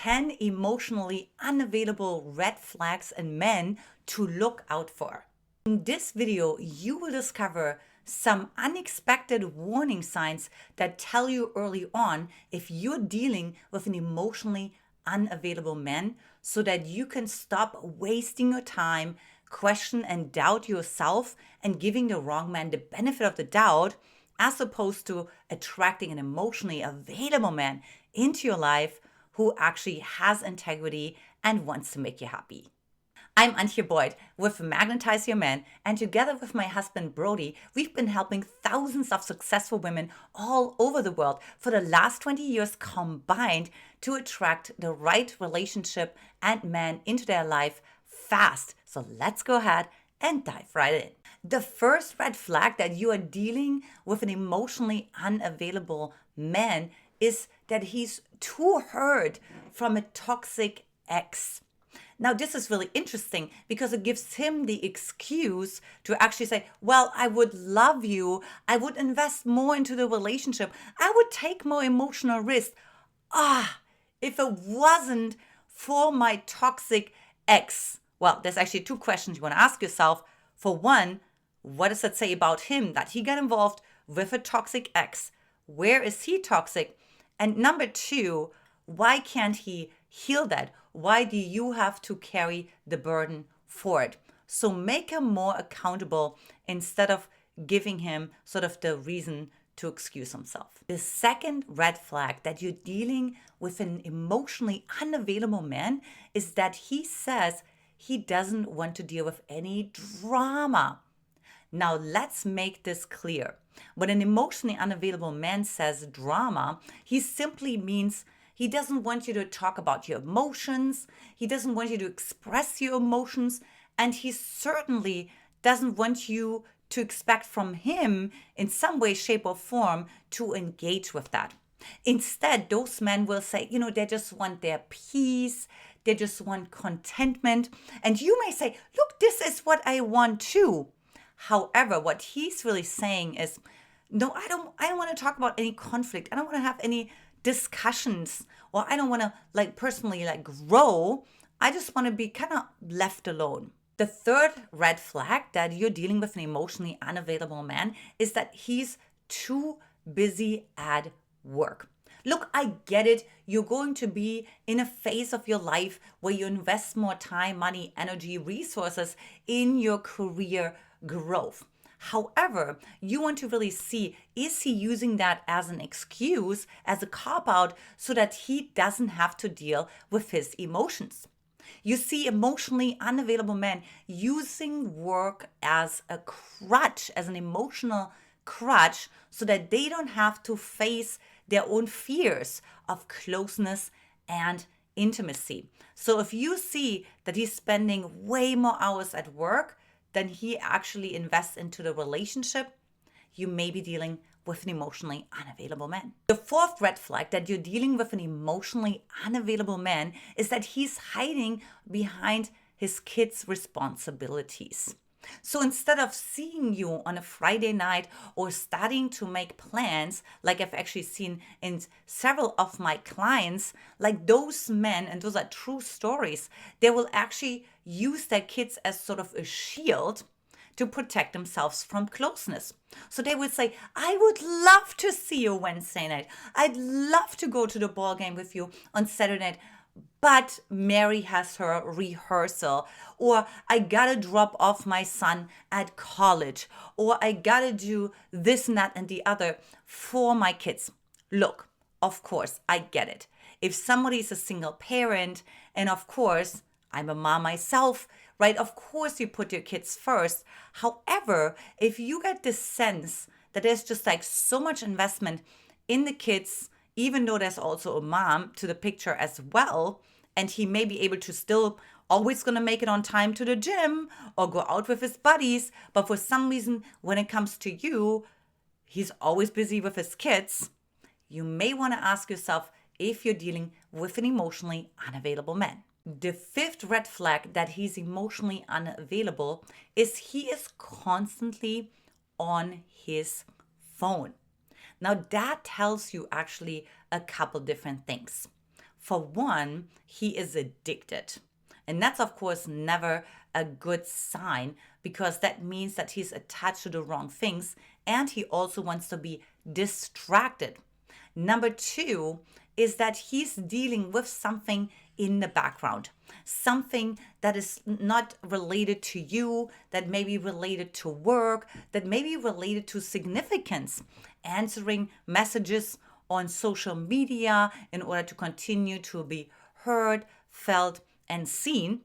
10 emotionally unavailable red flags in men to look out for. In this video, you will discover some unexpected warning signs that tell you early on if you're dealing with an emotionally unavailable man, so that you can stop wasting your time, question and doubt yourself, and giving the wrong man the benefit of the doubt, as opposed to attracting an emotionally available man into your life who actually has integrity and wants to make you happy. I'm Antia Boyd with Magnetize Your Man, and together with my husband Brody, we've been helping thousands of successful women all over the world for the last 20 years combined to attract the right relationship and man into their life fast. So let's go ahead and dive right in. The first red flag that you are dealing with an emotionally unavailable man is that he's too hurt from a toxic ex. Now, this is really interesting because it gives him the excuse to actually say, well, I would love you. I would invest more into the relationship. I would take more emotional risk. If it wasn't for my toxic ex. Well, there's actually two questions you want to ask yourself. For one, what does it say about him that he got involved with a toxic ex? Where is he toxic? And number two, why can't he heal that? Why do you have to carry the burden for it? So make him more accountable instead of giving him sort of the reason to excuse himself. The second red flag that you're dealing with an emotionally unavailable man is that he says he doesn't want to deal with any drama. Now, let's make this clear. When an emotionally unavailable man says drama, he simply means he doesn't want you to talk about your emotions. He doesn't want you to express your emotions. And he certainly doesn't want you to expect from him in some way, shape, or form to engage with that. Instead, those men will say, they just want their peace. They just want contentment. And you may say, look, this is what I want too. However, what he's really saying is, no, I don't want to talk about any conflict. I don't want to have any discussions, or I don't want to personally grow. I just want to be kind of left alone. The third red flag that you're dealing with an emotionally unavailable man is that he's too busy at work. Look, I get it. You're going to be in a phase of your life where you invest more time, money, energy, resources in your career growth. However, you want to really see, is he using that as an excuse, as a cop-out, so that he doesn't have to deal with his emotions? You see emotionally unavailable men using work as a crutch, as an emotional crutch, so that they don't have to face their own fears of closeness and intimacy. So if you see that he's spending way more hours at work than he actually invests into the relationship, you may be dealing with an emotionally unavailable man. The fourth red flag that you're dealing with an emotionally unavailable man is that he's hiding behind his kids' responsibilities. So instead of seeing you on a Friday night or starting to make plans, like I've actually seen in several of my clients, like those men, and those are true stories, they will actually use their kids as sort of a shield to protect themselves from closeness. So they would say, I would love to see you Wednesday night. I'd love to go to the ball game with you on Saturday night. But Mary has her rehearsal, or I gotta drop off my son at college, or I gotta do this and that and the other for my kids. Look, of course, I get it. If somebody is a single parent, and of course, I'm a mom myself, right? Of course, you put your kids first. However, if you get this sense that there's just so much investment in the kids, even though there's also a mom to the picture as well, and he may be able to still always going to make it on time to the gym or go out with his buddies, but for some reason, when it comes to you, he's always busy with his kids, you may want to ask yourself if you're dealing with an emotionally unavailable man. The fifth red flag that he's emotionally unavailable is he is constantly on his phone. Now that tells you actually a couple different things. For one, he is addicted. And that's, of course, never a good sign because that means that he's attached to the wrong things and he also wants to be distracted. Number two is that he's dealing with something in the background, something that is not related to you, that may be related to work, that may be related to significance, answering messages on social media in order to continue to be heard, felt, and seen.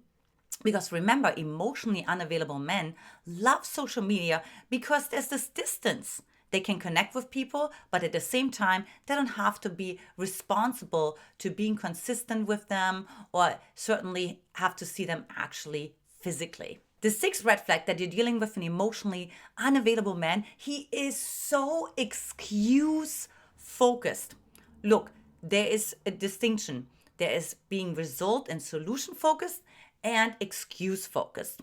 Because remember, emotionally unavailable men love social media because there's this distance. They can connect with people, but at the same time, they don't have to be responsible to being consistent with them or certainly have to see them actually physically. The sixth red flag that you're dealing with an emotionally unavailable man, he is so excuse focused. Look, there is a distinction. There is being result and solution focused and excuse focused.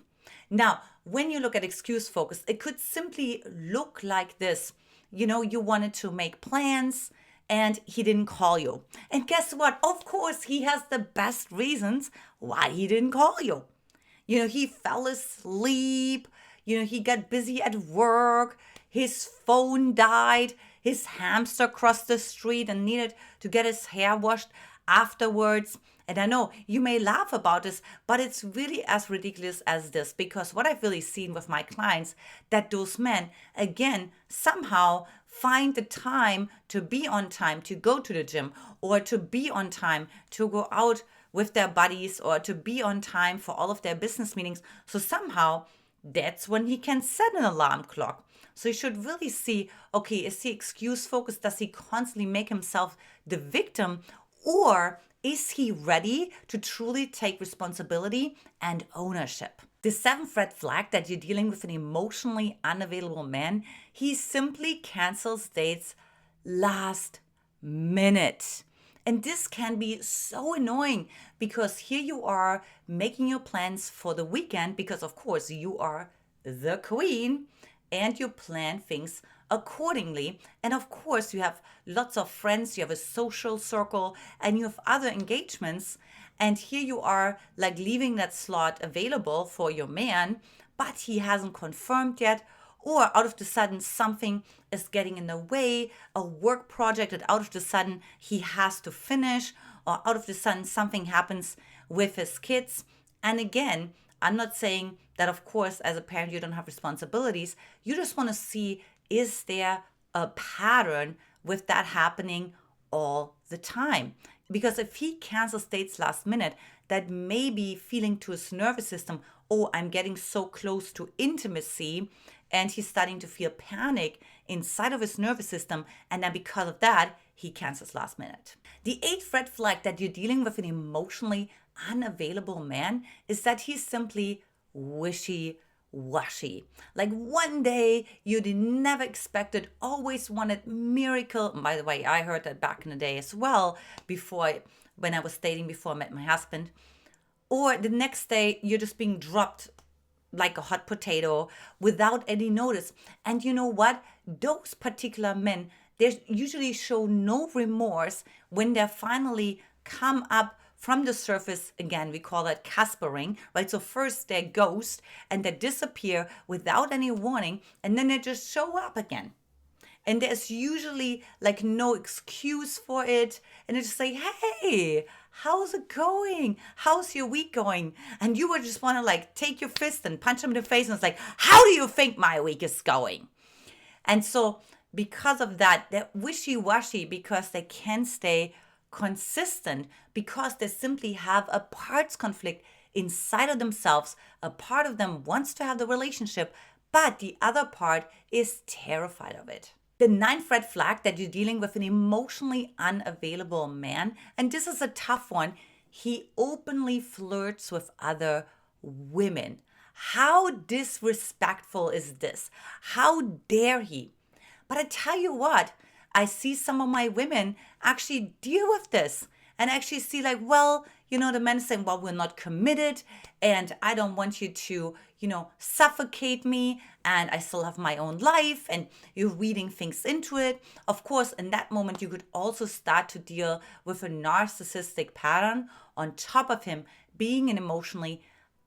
Now, when you look at excuse focused, it could simply look like this. You wanted to make plans and he didn't call you. And guess what? Of course, he has the best reasons why he didn't call you. He fell asleep. He got busy at work. His phone died. His hamster crossed the street and needed to get his hair washed afterwards. And I know you may laugh about this, but it's really as ridiculous as this, because what I've really seen with my clients, that those men, again, somehow find the time to be on time to go to the gym, or to be on time to go out with their buddies, or to be on time for all of their business meetings. So somehow that's when he can set an alarm clock. So you should really see, okay, is he excuse focused? Does he constantly make himself the victim? Or is he ready to truly take responsibility and ownership? The seventh red flag that you're dealing with an emotionally unavailable man, he simply cancels dates last minute. And this can be so annoying because here you are making your plans for the weekend because, of course, you are the queen and you plan things accordingly. And of course, you have lots of friends, you have a social circle, and you have other engagements. And here you are like leaving that slot available for your man, but he hasn't confirmed yet. Or out of the sudden, something is getting in the way, a work project that out of the sudden he has to finish, or out of the sudden something happens with his kids. And again, I'm not saying that, of course, as a parent, you don't have responsibilities. You just want to see, is there a pattern with that happening all the time? Because if he cancels dates last minute, that may be feeling to his nervous system, oh, I'm getting so close to intimacy, and he's starting to feel panic inside of his nervous system. And then because of that, he cancels last minute. The eighth red flag that you're dealing with an emotionally unavailable man is that he's simply wishy-washy. Like one day you did never expected, always wanted miracle. By the way, I heard that back in the day as well, when I was dating before I met my husband. Or the next day you're just being dropped like a hot potato without any notice. And you know what? Those particular men, they usually show no remorse when they finally come up from the surface. Again, we call that caspering, right? So first they ghost and they disappear without any warning, and then they just show up again. And there's usually like no excuse for it. And they just say, hey, how's it going? How's your week going? And you would just want to like take your fist and punch them in the face. And it's like, how do you think my week is going? And so because of that, they're wishy-washy because they can't stay consistent, because they simply have a parts conflict inside of themselves. A part of them wants to have the relationship, but the other part is terrified of it. The ninth red flag that you're dealing with an emotionally unavailable man, and this is a tough one, he openly flirts with other women. How disrespectful is this? How dare he? But I tell you what, I see some of my women actually deal with this and actually see like, well, the man is saying, well, we're not committed and I don't want you to, suffocate me and I still have my own life, and you're reading things into it. Of course, in that moment, you could also start to deal with a narcissistic pattern on top of him being an emotionally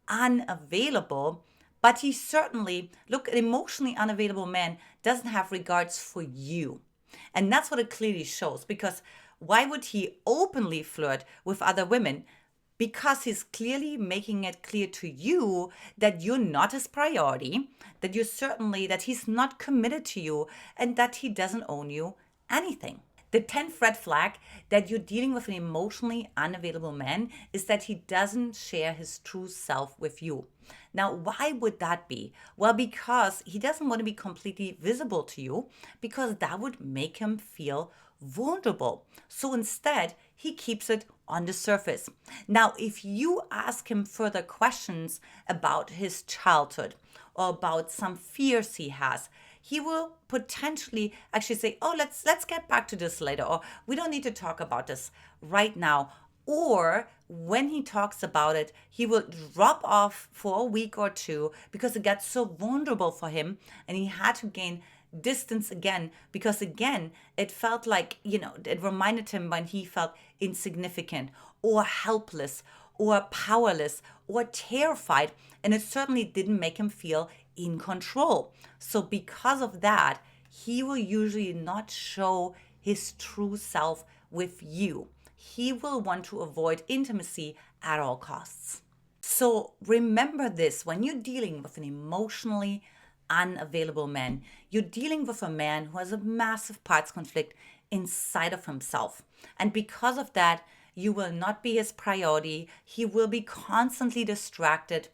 unavailable. But he certainly, look, an emotionally unavailable man doesn't have regards for you. And that's what it clearly shows, because why would he openly flirt with other women? Because he's clearly making it clear to you that you're not his priority, that that he's not committed to you, and that he doesn't own you anything. The 10th red flag that you're dealing with an emotionally unavailable man is that he doesn't share his true self with you. Now, why would that be? Well, because he doesn't want to be completely visible to you, because that would make him feel vulnerable. So instead, he keeps it on the surface. Now, if you ask him further questions about his childhood or about some fears he has, he will potentially actually say, oh, let's get back to this later, or we don't need to talk about this right now. Or when he talks about it, he will drop off for a week or two because it got so vulnerable for him and he had to gain distance again, because again, it felt like, it reminded him when he felt insignificant or helpless or powerless or terrified, and it certainly didn't make him feel in control. So because of that, he will usually not show his true self with you. He will want to avoid intimacy at all costs. So remember this: when you're dealing with an emotionally unavailable man, you're dealing with a man who has a massive parts conflict inside of himself. And because of that, you will not be his priority. He will be constantly distracted,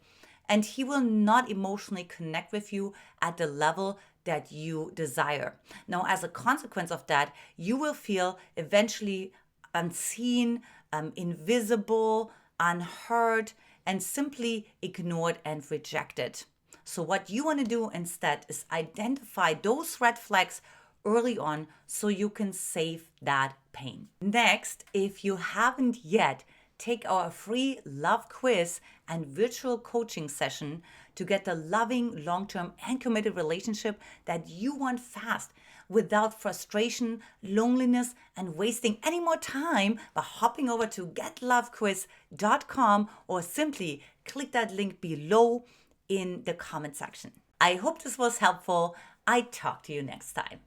and he will not emotionally connect with you at the level that you desire. Now, as a consequence of that, you will feel eventually unseen, invisible, unheard, and simply ignored and rejected. So what you want to do instead is identify those red flags early on so you can save that pain. Next, if you haven't yet, take our free love quiz and virtual coaching session to get the loving, long-term, and committed relationship that you want fast, without frustration, loneliness, and wasting any more time, by hopping over to getlovequiz.com or simply click that link below in the comment section. I hope this was helpful. I talk to you next time.